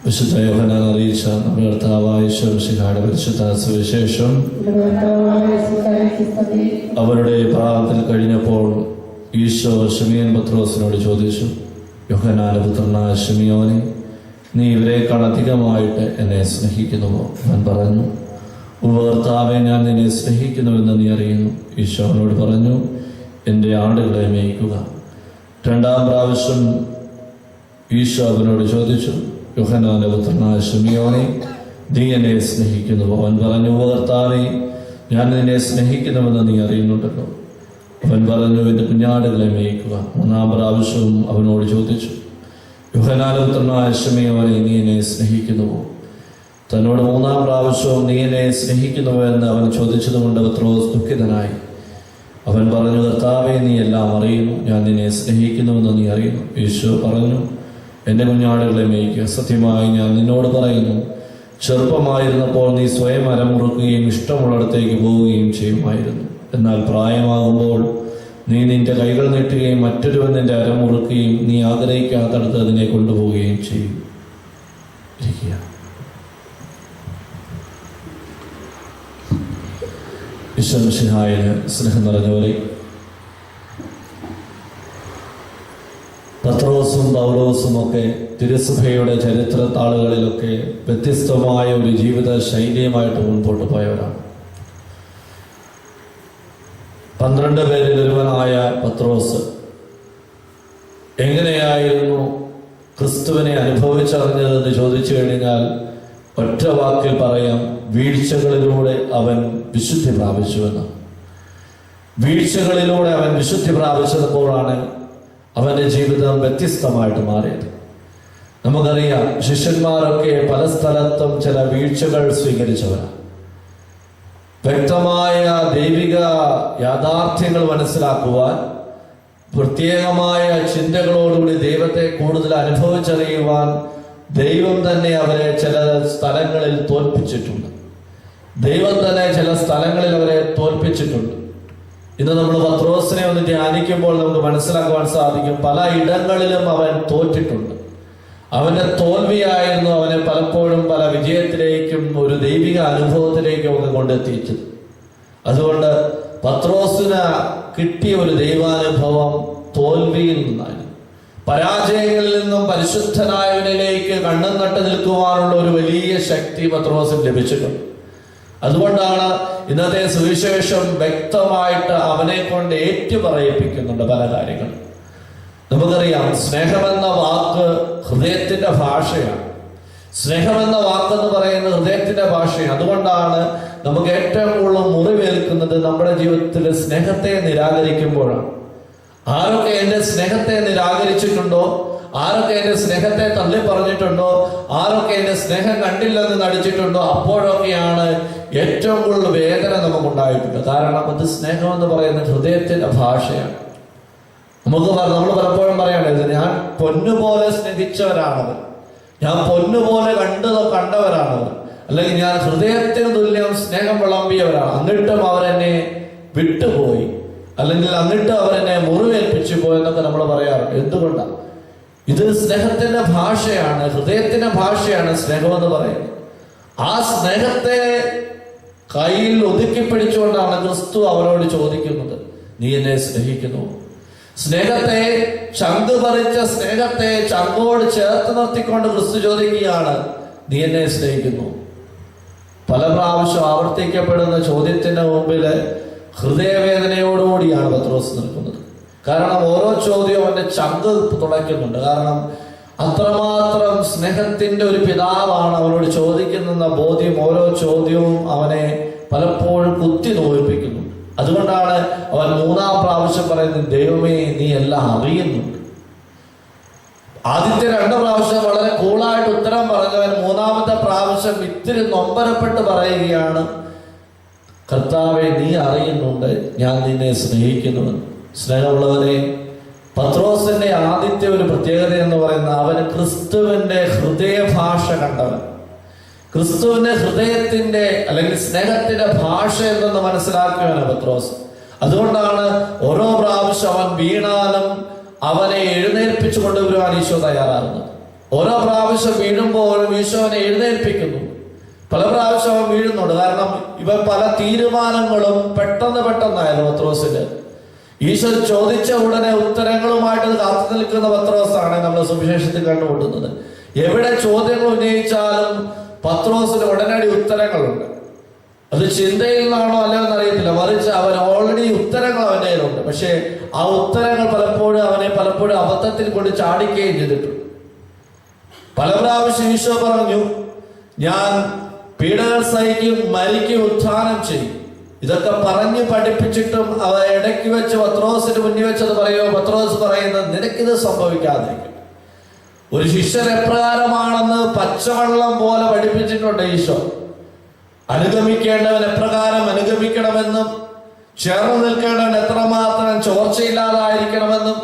വിശുദ്ധ യോഹന്നാൻ അറിയിച്ച നമ്മുടെ കർത്താവായ ഈശോമിശിഹായുടെ പരിശുദ്ധ സുവിശേഷം. അവരുടെ പ്രാർത്ഥന കഴിഞ്ഞപ്പോൾ ഈശോ ശിമിയോൻ പത്രോസിനോട് ചോദിച്ചു, യോഹന്നാന്റെ പുത്രനായ ശിമിയോനെ, നീ ഇവരെക്കാൾ അധികമായിട്ട് എന്നെ സ്നേഹിക്കുന്നുവോ? അവൻ പറഞ്ഞു, കർത്താവേ, ഞാൻ നിന്നെ സ്നേഹിക്കുന്നുവെന്ന് നീ അറിയുന്നു. ഈശോ അവനോട് പറഞ്ഞു, എൻ്റെ ആടുകളെ മേയ്ക്കുക. രണ്ടാം പ്രാവശ്യം ഈശോ അവനോട് ചോദിച്ചു, യോഹന്നാന്റെ പുത്രനായ ശിമിയോനെ, നീ എന്നെ സ്നേഹിക്കുന്നുവോ? അവൻ പറഞ്ഞു, കർത്താവേ, ഞാൻ നിന്നെ സ്നേഹിക്കുന്നുവെന്ന് നീ അറിയുന്നുണ്ടല്ലോ. അവൻ പറഞ്ഞു, എൻ്റെ കുഞ്ഞാടുകളെ മേയ്ക്കുക. മൂന്നാം പ്രാവശ്യവും അവനോട് ചോദിച്ചു, യോഹന്നാന്റെ പുത്രനായ ശിമിയോനെ, നീ എന്നെ സ്നേഹിക്കുന്നുവോ? തന്നോട് മൂന്നാം പ്രാവശ്യവും നീ എന്നെ സ്നേഹിക്കുന്നുവോ എന്ന് അവൻ ചോദിച്ചതുകൊണ്ട് പത്രോസ് ദുഃഖിതനായി. അവൻ പറഞ്ഞു, കർത്താവേ, നീ എല്ലാം അറിയുന്നു, ഞാൻ നിന്നെ സ്നേഹിക്കുന്നുവെന്ന് നീ അറിയുന്നു. യേശു പറഞ്ഞു, എൻ്റെ കുഞ്ഞാടുകളെ മേയ്ക്കുക. സത്യമായി ഞാൻ നിന്നോട് പറയുന്നു, ചെറുപ്പമായിരുന്നപ്പോൾ നീ സ്വയം അരമുറുക്കുകയും ഇഷ്ടമുള്ളിടത്തേക്ക് പോവുകയും ചെയ്യുമായിരുന്നു. എന്നാൽ പ്രായമാകുമ്പോൾ നീ നിന്റെ കൈകൾ നീട്ടുകയും മറ്റൊരുവൻ നിന്റെ അരമുറുക്കുകയും നീ ആഗ്രഹിക്കാത്തടത്ത് അതിനെ കൊണ്ടുപോവുകയും ചെയ്യും. ഈശോമിശിഹായിന് സ്നേഹം നിറഞ്ഞവരെ, പത്രോസും പൗലോസും ഒക്കെ തിരുസഭയുടെ ചരിത്രത്താളുകളിലൊക്കെ വ്യത്യസ്തമായ ഒരു ജീവിത ശൈലിയുമായിട്ട് മുൻപോട്ട് പോയവരാണ്. 12 പേരിൽ ഒരുവനായ പത്രോസ് എങ്ങനെയായിരുന്നു ക്രിസ്തുവിനെ അനുഭവിച്ചറിഞ്ഞതെന്ന് ചോദിച്ചു കഴിഞ്ഞാൽ ഒറ്റ വാക്കിൽ പറയാം, വീഴ്ചകളിലൂടെ അവൻ വിശുദ്ധി പ്രാപിച്ചുവെന്ന്. വീഴ്ചകളിലൂടെ അവൻ വിശുദ്ധി പ്രാപിച്ചപ്പോഴാണ് അവന്റെ ജീവിതം വ്യത്യസ്തമായിട്ട് മാറിയത്. നമുക്കറിയാം, ശിഷ്യന്മാരൊക്കെ പല സ്ഥലത്തും ചില വീഴ്ചകൾ സ്വീകരിച്ചവരാണ്. വ്യക്തമായ ദൈവിക യാഥാർത്ഥ്യങ്ങൾ മനസ്സിലാക്കുവാൻ, പ്രത്യേകമായ ചിന്തകളോടുകൂടി ദൈവത്തെ കൂടുതൽ അനുഭവിച്ചറിയുവാൻ ദൈവം തന്നെ അവരെ ചില സ്ഥലങ്ങളിൽ തോൽപ്പിച്ചിട്ടുണ്ട്. ദൈവം തന്നെ ചില സ്ഥലങ്ങളിൽ അവരെ തോൽപ്പിച്ചിട്ടുണ്ട്. ഇന്ന് നമ്മൾ പത്രോസിനെ ഒന്ന് ധ്യാനിക്കുമ്പോൾ നമുക്ക് മനസ്സിലാക്കുവാൻ സാധിക്കും, പല ഇടങ്ങളിലും അവൻ തോറ്റിട്ടുണ്ട്. അവന്റെ തോൽവിയായിരുന്നു അവനെ പലപ്പോഴും പല വിജയത്തിലേക്കും ഒരു ദൈവിക അനുഭവത്തിലേക്കും ഒക്കെ കൊണ്ടെത്തിച്ചത്. അതുകൊണ്ട് പത്രോസിന് കിട്ടിയ ഒരു ദൈവാനുഭവം തോൽവിയിൽ നിന്നായിരുന്നു. പരാജയങ്ങളിൽ നിന്നും പരിശുദ്ധനായവനിലേക്ക് കണ്ണും നട്ട് നിൽക്കുവാനുള്ള ഒരു വലിയ ശക്തി പത്രോസിന് ലഭിച്ചിട്ടുണ്ട്. അതുകൊണ്ടാണ് ഇന്നത്തെ സുവിശേഷം വ്യക്തമായിട്ട് അവനെ കൊണ്ട് ഏറ്റുപറയിപ്പിക്കുന്നുണ്ട് പല കാര്യങ്ങൾ. നമുക്കറിയാം, സ്നേഹമെന്ന വാക്ക് ഹൃദയത്തിന്റെ ഭാഷയാണ്. സ്നേഹമെന്ന വാക്കെന്ന് പറയുന്നത് ഹൃദയത്തിന്റെ ഭാഷയാണ്. അതുകൊണ്ടാണ് നമുക്ക് ഏറ്റവും കൂടുതൽ മുറിവേൽക്കുന്നത് നമ്മുടെ ജീവിതത്തിൽ സ്നേഹത്തെ നിരാകരിക്കുമ്പോഴാണ്. ആരൊക്കെ എന്റെ സ്നേഹത്തെ നിരാകരിച്ചിട്ടുണ്ടോ, ആരൊക്കെ എന്റെ സ്നേഹത്തെ തള്ളി പറഞ്ഞിട്ടുണ്ടോ, ആരൊക്കെ എന്റെ സ്നേഹം കണ്ടില്ലെന്ന് നടിച്ചിട്ടുണ്ടോ, അപ്പോഴൊക്കെയാണ് ഏറ്റവും കൂടുതൽ വേദന നമുക്കുണ്ടായിട്ടുണ്ട്. കാരണം അത് സ്നേഹം എന്ന് പറയുന്നത് ഹൃദയത്തിന്റെ ഭാഷയാണ്. നമ്മൾ പലപ്പോഴും പറയണത്, ഞാൻ പൊന്നുപോലെ സ്നേഹിച്ചവരാണവർ, ഞാൻ പൊന്നുപോലെ കണ്ടവരാണവർ, അല്ലെങ്കിൽ ഞാൻ ഹൃദയത്തിന് തുല്യം സ്നേഹം വിളമ്പിയവരാണ്, എന്നിട്ടും അവരെന്നെ വിട്ടുപോയി, അല്ലെങ്കിൽ എന്നിട്ട് അവരെന്നെ മുറിവേൽപ്പിച്ചു പോയെന്നൊക്കെ നമ്മൾ പറയാറുണ്ട്. എന്തുകൊണ്ടാണ്? ഇത് സ്നേഹത്തിന്റെ ഭാഷയാണ്, ഹൃദയത്തിന്റെ ഭാഷയാണ് സ്നേഹം എന്ന് പറയുന്നത്. ആ സ്നേഹത്തെ കയ്യിൽ ഒതുക്കി പിടിച്ചുകൊണ്ടാണ് ക്രിസ്തു അവരോട് ചോദിക്കുന്നത്, നീ എന്നെ സ്നേഹിക്കുന്നു? സ്നേഹത്തെ ചങ്ക് പറിച്ച സ്നേഹത്തെ ചങ്കോട് ചേർത്ത് നിർത്തിക്കൊണ്ട് ക്രിസ്തു ചോദിക്കുകയാണ്, നീ എന്നെ സ്നേഹിക്കുന്നു? പല പ്രാവശ്യം ആവർത്തിക്കപ്പെടുന്ന ചോദ്യത്തിന്റെ മുമ്പില് ഹൃദയവേദനയോടുകൂടിയാണ് പത്രോസ് നിൽക്കുന്നത്. കാരണം ഓരോ ചോദ്യവും അവന്റെ ചങ്ക് തുളയ്ക്കുന്നുണ്ട്. കാരണം അത്രമാത്രം സ്നേഹത്തിന്റെ ഒരു പിതാവാണ് അവനോട് ചോദിക്കുന്ന ബോധ്യം ഓരോ ചോദ്യവും അവനെ പലപ്പോഴും കുത്തി നോവിപ്പിക്കുന്നുണ്ട്. അതുകൊണ്ടാണ് അവൻ 3-ാം പ്രാവശ്യം പറയുന്നത്, ദൈവമേ, നീ എല്ലാം അറിയുന്നുണ്ട്. ആദ്യത്തെ 2 പ്രാവശ്യം വളരെ കൂളായിട്ട് ഉത്തരം പറഞ്ഞവൻ 3-ാമത്തെ പ്രാവശ്യം ഇത്തിരി നൊമ്പരപ്പെട്ട് പറയുകയാണ്, കർത്താവെ, നീ അറിയുന്നുണ്ട് ഞാൻ നിന്നെ സ്നേഹിക്കുന്നുവെന്ന്. സ്നേഹമുള്ളവരെ, പത്രോസിന്റെ ആദ്യത്തെ ഒരു പ്രത്യേകത എന്ന് പറയുന്നത് അവന് ക്രിസ്തുവിന്റെ ഹൃദയഭാഷ കണ്ടവൻ. ക്രിസ്തുവിന്റെ ഹൃദയത്തിന്റെ അല്ലെങ്കിൽ സ്നേഹത്തിന്റെ ഭാഷ എന്തെന്ന് മനസ്സിലാക്കിയവനാണ് പത്രോസ്. അതുകൊണ്ടാണ് ഓരോ പ്രാവശ്യം അവൻ വീണാലും അവനെ എഴുന്നേൽപ്പിച്ചു കൊണ്ടുവരുവാൻ ഈശോ തയ്യാറാകുന്നത്. ഓരോ പ്രാവശ്യം വീഴുമ്പോഴും ഈശോനെ എഴുന്നേൽപ്പിക്കുന്നു. പല പ്രാവശ്യം അവൻ വീഴുന്നുണ്ട്. കാരണം ഇവ പല തീരുമാനങ്ങളും പെട്ടെന്നായിരുന്നു പത്രോസിന്. ഈശോ ചോദിച്ച ഉടനെ ഉത്തരങ്ങളുമായിട്ട് കാത്തു നിൽക്കുന്ന പത്രോസാണ് നമ്മൾ സുവിശേഷത്തിൽ കണ്ടുമുട്ടുന്നത്. എവിടെ ചോദ്യങ്ങൾ ഉന്നയിച്ചാലും പത്രോസിന് ഉടനടി ഉത്തരങ്ങളുണ്ട്. അത് ചിന്തയിൽ നിന്നാണോ അല്ലയോ എന്നറിയത്തില്ല, മറിച്ച് അവൻ ഓൾറെഡി ഉത്തരങ്ങൾ അവൻ്റെ കയ്യിലുണ്ട്. പക്ഷേ ആ ഉത്തരങ്ങൾ പലപ്പോഴും അബദ്ധത്തിൽ കൊണ്ട് ചാടിക്കുകയും ചെയ്തിട്ടുണ്ട്. പല പ്രാവശ്യം ഈശോ പറഞ്ഞു, ഞാൻ പീഡകൾ സഹിക്കും, മരിക്കും, ഉത്ഥാനം ചെയ്യും. ഇതൊക്കെ പറഞ്ഞു പഠിപ്പിച്ചിട്ടും അവ ഇടയ്ക്ക് വെച്ച് പത്രോസിന് മുന്നിൽ വെച്ചത് പറയുമോ? പത്രോസ് പറയുന്നത്, നിനക്കിത് സംഭവിക്കാതിരിക്കും. ഒരു ശിഷ്യൻ എപ്രകാരമാണെന്ന് പച്ചവെള്ളം പോലെ പഠിപ്പിച്ചിട്ടുണ്ട് ഈശോ. അനുഗമിക്കേണ്ടവൻ എപ്രകാരം അനുഗമിക്കണമെന്നും, ചേർന്ന് നിൽക്കേണ്ടവൻ എത്രമാത്രം ചോർച്ചയില്ലാതായിരിക്കണമെന്നും,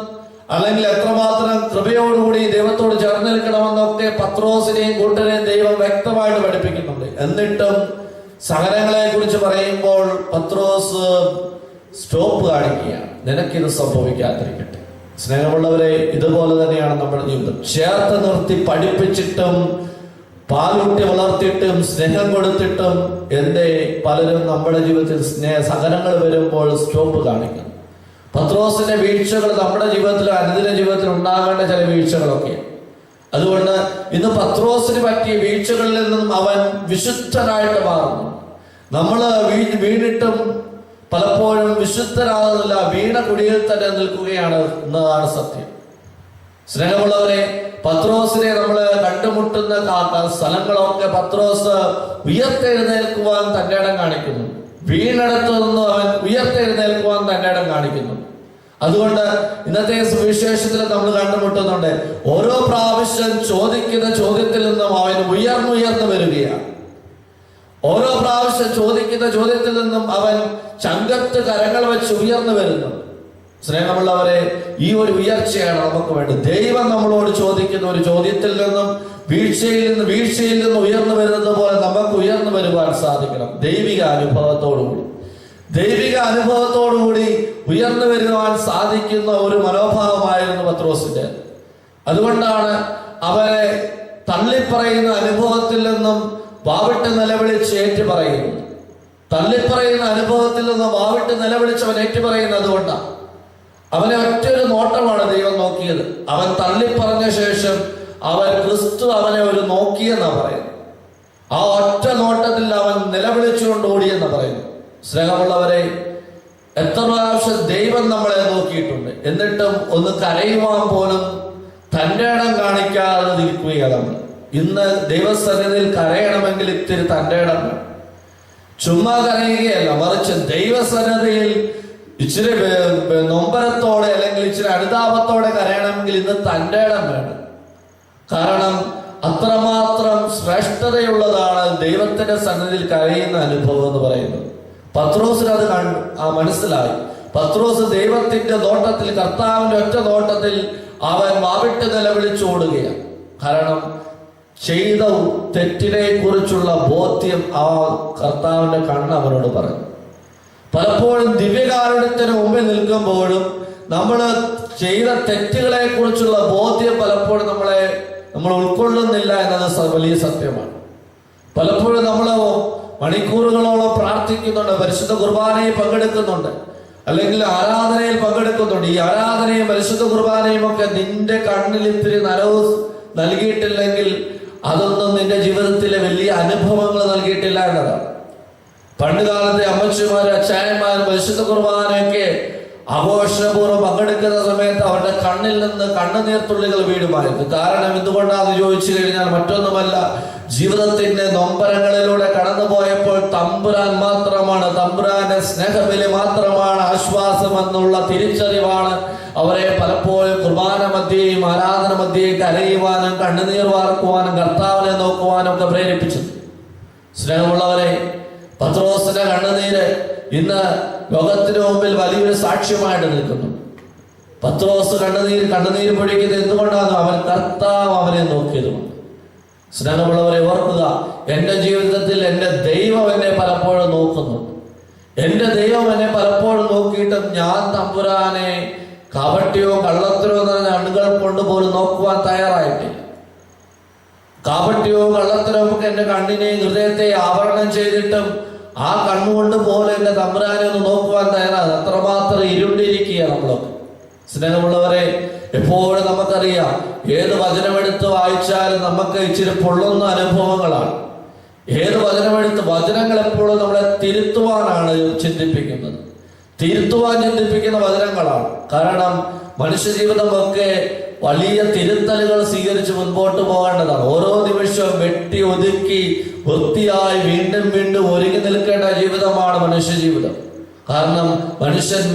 അല്ലെങ്കിൽ എത്രമാത്രം കൃപയോടുകൂടി ദൈവത്തോട് ചേർന്ന് നിൽക്കണമെന്നൊക്കെ പത്രോസിനെയും കൂട്ടരെയും ദൈവം വ്യക്തമായിട്ട് പഠിപ്പിക്കുന്നുണ്ട്. എന്നിട്ടും സഹനങ്ങളെ കുറിച്ച് പറയുമ്പോൾ പത്രോസ് സ്റ്റോപ്പ് കാണിക്കുകയാണ്. നിനക്കിത് സംഭവിക്കാതിരിക്കട്ടെ. സ്നേഹമുള്ളവരെ, ഇതുപോലെ തന്നെയാണ് നമ്മുടെ ജീവിതം. ചേർത്ത് നിർത്തി പഠിപ്പിച്ചിട്ടും പാലൂട്ടി വളർത്തിയിട്ടും സ്നേഹം കൊടുത്തിട്ടും പലരും നമ്മുടെ ജീവിതത്തിൽ സഹനങ്ങൾ വരുമ്പോൾ സ്റ്റോപ്പ് കാണിക്കുന്നു. പത്രോസിന്റെ വീഴ്ചകൾ നമ്മുടെ ജീവിതത്തിൽ, അനുദിന ജീവിതത്തിൽ ഉണ്ടാകേണ്ട ചില വീഴ്ചകളൊക്കെ. അതുകൊണ്ട് ഇന്ന് പത്രോസിന് പറ്റിയ വീഴ്ചകളിൽ നിന്നും അവൻ വിശുദ്ധനായിട്ട് മാറുന്നു. നമ്മൾ വീണിട്ടും പലപ്പോഴും വിശുദ്ധരാകുന്നില്ല, വീണ കുടിയിൽ തന്നെ നിൽക്കുകയാണ് എന്നതാണ് സത്യം. സ്നേഹമുള്ളവരെ, പത്രോസിനെ നമ്മൾ കണ്ടുമുട്ടുന്ന സ്ഥലങ്ങളൊക്കെ പത്രോസ് ഉയർത്തെഴുന്നേൽക്കുവാൻ തന്റെ ഇടം കാണിക്കുന്നു. വീണെടുത്തു നിന്ന് അവൻ ഉയർത്തെഴുന്നേൽക്കുവാൻ തന്റെ ഇടം കാണിക്കുന്നു. അതുകൊണ്ട് ഇന്നത്തെ സുവിശേഷത്തിൽ നമ്മൾ കണ്ടുമുട്ടുന്നുണ്ട്, ഓരോ പ്രാവശ്യം ചോദിക്കുന്ന ചോദ്യത്തിൽ നിന്നും അവൻ ഉയർന്നു വരികയാണ്. ഓരോ പ്രാവശ്യം ചോദിക്കുന്ന ചോദ്യത്തിൽ നിന്നും അവൻ ചങ്കത്ത് കരങ്ങൾ വെച്ച് ഉയർന്നു വരുന്നു. സ്നേഹമുള്ളവരെ, ഈ ഒരു ഉയർച്ചയാണ് നമുക്ക് വേണ്ടത്. ദൈവം നമ്മളോട് ചോദിക്കുന്ന ഒരു ചോദ്യത്തിൽ നിന്നും വീഴ്ചയിൽ നിന്ന് ഉയർന്നു വരുന്നത് പോലെ നമുക്ക് ഉയർന്നു വരുവാൻ സാധിക്കണം. ദൈവിക അനുഭവത്തോടുകൂടി ഉയർന്നു വരുവാൻ സാധിക്കുന്ന ഒരു മനോഭാവമായിരുന്നു പത്രോസിന്റെ. അതുകൊണ്ടാണ് അവരെ തള്ളിപ്പറയുന്ന അനുഭവത്തിൽ നിന്നും വാവിട്ട് നിലവിളിച്ച് ഏറ്റുപറയുന്നത്. തള്ളിപ്പറയുന്ന അനുഭവത്തിൽ നിന്ന് വാവിട്ട് നിലവിളിച്ച് അവൻ ഏറ്റുപറയുന്നത് അതുകൊണ്ടാണ്. അവനെ ഒറ്റൊരു നോട്ടമാണ് ദൈവം നോക്കിയത്. അവൻ തള്ളിപ്പറഞ്ഞ ശേഷം ക്രിസ്തു അവനെ ഒരു നോക്കിയെന്നാ പറയുന്നത്. ആ ഒറ്റ നോട്ടത്തിൽ അവൻ നിലവിളിച്ചുകൊണ്ട് ഓടിയെന്ന് പറയുന്നു. സ്നേഹമുള്ളവരെ, എത്ര പ്രാവശ്യം ദൈവം നമ്മളെ നോക്കിയിട്ടുണ്ട്, എന്നിട്ടും ഒന്ന് കരയുവാൻ പോലും തന്റെ ഇടം കാണിക്കാതെ നിൽക്കുകയാണ് നമ്മൾ. ഇന്ന് ദൈവസന്നിധിയിൽ കരയണമെങ്കിൽ ഇത്തിരി തന്റെ ഇടം വേണം. ചുമ്മാ കരയുകയല്ല, മറിച്ച് ദൈവസന്നിധിയിൽ ഇച്ചിരി നൊമ്പരത്തോടെ അല്ലെങ്കിൽ ഇച്ചിരി അനുതാപത്തോടെ കരയണമെങ്കിൽ ഇന്ന് തന്റെ ഇടം വേണം. കാരണം അത്രമാത്രം ശ്രേഷ്ഠതയുള്ളതാണ് ദൈവത്തിന്റെ സന്നിധിയിൽ കരയുന്ന അനുഭവം എന്ന് പറയുന്നത്. പത്രോസിന് അത് മനസ്സിലായി. പത്രോസ് ദൈവത്തിന്റെ നോട്ടത്തിൽ, കർത്താവിന്റെ ഒറ്റ നോട്ടത്തിൽ അവൻ വാവിട്ട് നിലവിളിച്ചു ഓടുകയാണ്. കാരണം ചെയ്ത തെറ്റിനെ കുറിച്ചുള്ള ബോധ്യം ആ കർത്താവിന്റെ കണ്ണ് അവനോട് പറഞ്ഞു. പലപ്പോഴും ദിവ്യകാരുണ്യത്തിന് മുമ്പിൽ നിൽക്കുമ്പോഴും നമ്മൾ ചെയ്ത തെറ്റുകളെ കുറിച്ചുള്ള ബോധ്യം പലപ്പോഴും നമ്മൾ ഉൾക്കൊള്ളുന്നില്ല എന്നത് വലിയ സത്യമാണ്. പലപ്പോഴും നമ്മൾ മണിക്കൂറുകളോളം പ്രാർത്ഥിക്കുന്നുണ്ട്, പരിശുദ്ധ കുർബാനയിൽ പങ്കെടുക്കുന്നുണ്ട്, അല്ലെങ്കിൽ ആരാധനയിൽ പങ്കെടുക്കുന്നുണ്ട്. ഈ ആരാധനയും പരിശുദ്ധ കുർബാനയും ഒക്കെ നിന്റെ കണ്ണിൽ ഇത്തിരി നനവ് നൽകിയിട്ടില്ലെങ്കിൽ അതൊന്നും നിന്റെ ജീവിതത്തിലെ വലിയ അനുഭവങ്ങൾ നൽകിയിട്ടില്ല എന്നതാണ്. പണ്ട് കാലത്തെ അമ്മച്ചിമാരും അച്ചായന്മാരും പരിശുദ്ധ കുർബാനയൊക്കെ ആഘോഷപൂർവ്വം പങ്കെടുക്കുന്ന സമയത്ത് അവരുടെ കണ്ണിൽ നിന്ന് കണ്ണുനീർത്തുള്ളികൾ വീടുമായിരുന്നു. കാരണം എന്തുകൊണ്ടാന്ന് ചോദിച്ചു കഴിഞ്ഞാൽ മറ്റൊന്നുമല്ല, ജീവിതത്തിന്റെ നൊമ്പരങ്ങളിലൂടെ കടന്നുപോയപ്പോൾ തമ്പുരാന്റെ സ്നേഹബലി മാത്രമാണ് ആശ്വാസം എന്നുള്ള തിരിച്ചറിവാണ് അവരെ പലപ്പോഴും കുർബാന മധ്യേയും ആരാധന മധ്യേയും കരയുവാനും കണ്ണുനീർ വാർക്കുവാനും കർത്താവിനെ നോക്കുവാനും ഒക്കെ പ്രേരിപ്പിച്ചത്. സ്നേഹമുള്ളവരെ, പത്രോസിന്റെ കണ്ണുനീര് ഇന്ന് ലോകത്തിന് മുമ്പിൽ വലിയൊരു സാക്ഷ്യമായിട്ട് നിൽക്കുന്നു. പത്രോസ് കണ്ണുനീര് പൊഴിക്കുന്നത് എന്തുകൊണ്ടാണ്? അവൻ കർത്താവ് അവനെ നോക്കിയതുകൊണ്ട്. സ്നേഹമുള്ളവരെ, ഓർക്കുക, എന്റെ ജീവിതത്തിൽ എന്റെ ദൈവം എന്നെ പലപ്പോഴും നോക്കുന്നുണ്ട്. എന്റെ ദൈവം എന്നെ പലപ്പോഴും നോക്കിയിട്ടും ഞാൻ തമ്പുരാനെ കപട്ടിയോ കള്ളത്തിനോ നിറഞ്ഞ കണ്ണുകൾ കൊണ്ടുപോലും നോക്കുവാൻ തയ്യാറായിട്ടില്ല. കാപട്യവും കള്ളത്തരവും ഒക്കെ എന്റെ കണ്ണിനെയും ഹൃദയത്തെ ആവരണം ചെയ്തിട്ടും ആ കണ്ണുകൊണ്ട് പോലെ എന്റെ തമ്പുരാനെ ഒന്ന് നോക്കുവാൻ തയ്യാറാണ്. അത്രമാത്രം ഇരുണ്ടിരിക്കുക നമ്മളൊക്കെ. സ്നേഹമുള്ളവരെ, എപ്പോഴും നമുക്കറിയാം ഏത് വചനമെടുത്ത് വായിച്ചാലും നമുക്ക് ഇച്ചിരി പൊള്ളുന്ന അനുഭവങ്ങളാണ്. ഏത് വചനങ്ങൾ എപ്പോഴും നമ്മളെ തിരുത്തുവാനാണ് ചിന്തിപ്പിക്കുന്നത്. തിരുത്തുവാൻ ചിന്തിപ്പിക്കുന്ന വചനങ്ങളാണ്. കാരണം മനുഷ്യജീവിതമൊക്കെ വലിയ തിരുത്തലുകൾ സ്വീകരിച്ച് മുൻപോട്ട് പോകേണ്ടതാണ്. ഓരോ നിമിഷവും വെട്ടി ഒതുക്കി വൃത്തിയായി വീണ്ടും വീണ്ടും ഒരുങ്ങി നിൽക്കേണ്ട ജീവിതമാണ് മനുഷ്യജീവിതം. കാരണം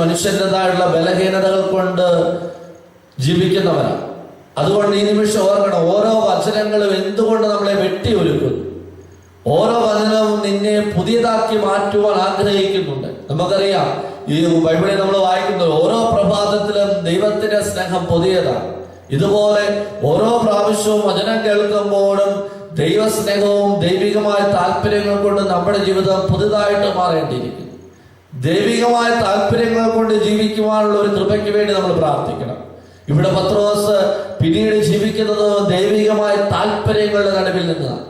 മനുഷ്യൻ്റെതായുള്ള ബലഹീനതകൾ കൊണ്ട് ജീവിക്കുന്നവരാണ്. അതുകൊണ്ട് ഈ നിമിഷം ഓർക്കണം, ഓരോ വചനങ്ങളും എന്തുകൊണ്ട് നമ്മളെ വെട്ടി ഒരുക്കുന്നു. ഓരോ വചനവും നിന്നെ പുതിയതാക്കി മാറ്റുവാൻ ആഗ്രഹിക്കുന്നുണ്ട്. നമുക്കറിയാം, ഈ ബൈബിളിൽ നമ്മൾ വായിക്കുന്നത് ഓരോ പ്രഭാതത്തിലും ദൈവത്തിന്റെ സ്നേഹം പുതിയതാണ്. ഇതുപോലെ ഓരോ പ്രാവശ്യവും വചനം കേൾക്കുമ്പോഴും ദൈവസ്നേഹവും ദൈവികമായ താല്പര്യങ്ങൾ കൊണ്ട് നമ്മുടെ ജീവിതം പുതുതായിട്ട് മാറേണ്ടിയിരിക്കുന്നു. ദൈവികമായ താല്പര്യങ്ങൾ കൊണ്ട് ജീവിക്കുവാനുള്ള ഒരു കൃപയ്ക്ക് വേണ്ടി നമ്മൾ പ്രാർത്ഥിക്കണം. ഇവിടെ പത്രോസ് പിന്നീട് ജീവിക്കുന്നത് ദൈവികമായ താല്പര്യങ്ങളുടെ നടുവിൽ നിന്നാണ്.